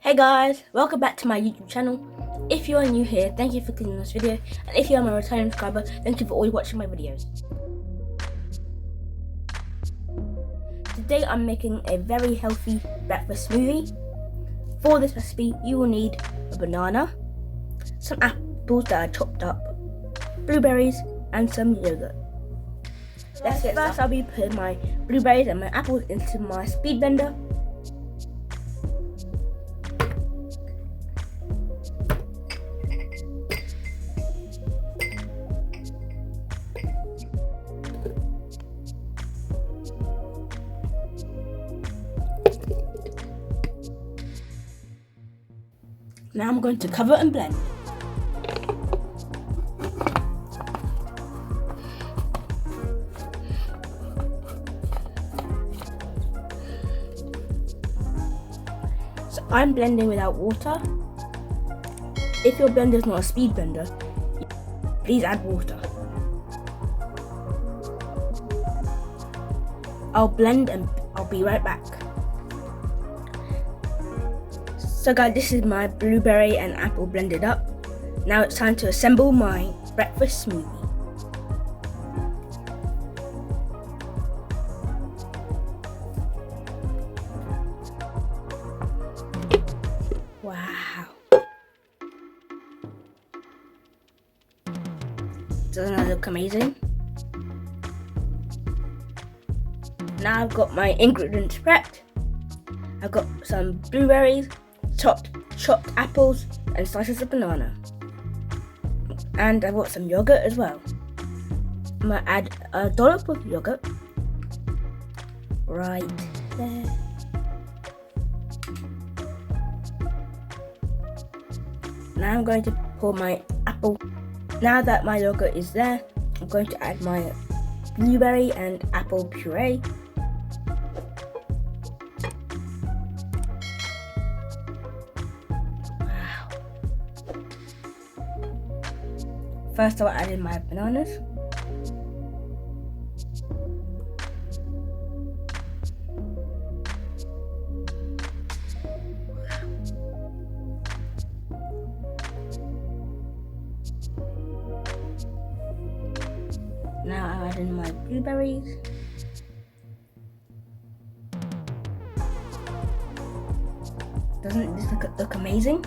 Hey guys, welcome back to my YouTube channel. If you are new here, thank you for clicking on this video, and if you are my returning subscriber, thank you for always watching my videos. Today I'm making a very healthy breakfast smoothie. For this recipe, you will need a banana, some apples that are chopped up, blueberries, and some yogurt. First I'll be putting my blueberries and my apples into my speed blender. Now I'm going to cover and blend. So I'm blending without water. If your blender is not a speed blender, please add water. I'll blend and I'll be right back. So guys, this is my blueberry and apple blended up. Now it's time to assemble my breakfast smoothie. Wow. Doesn't that look amazing? Now I've got my ingredients prepped. I've got some blueberries, chopped apples, and slices of banana. And I've got some yogurt as well. I'm gonna add a dollop of yogurt right there. Now I'm going to pour my apple. Now that my yogurt is there, I'm going to add my blueberry and apple puree. First I'll add in my bananas. Now I'll add in my blueberries. Doesn't this look amazing?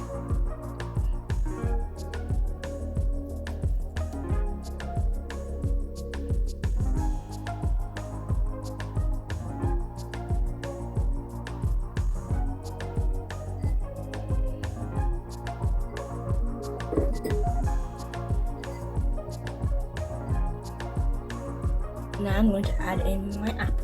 Now I'm going to add in my apples.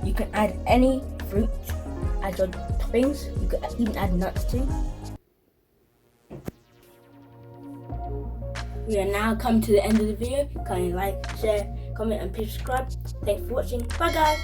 You can add any fruit as your toppings. You can even add nuts too. We are now come to the end of the video. Kindly like, share, comment and please subscribe. Thanks for watching. Bye guys.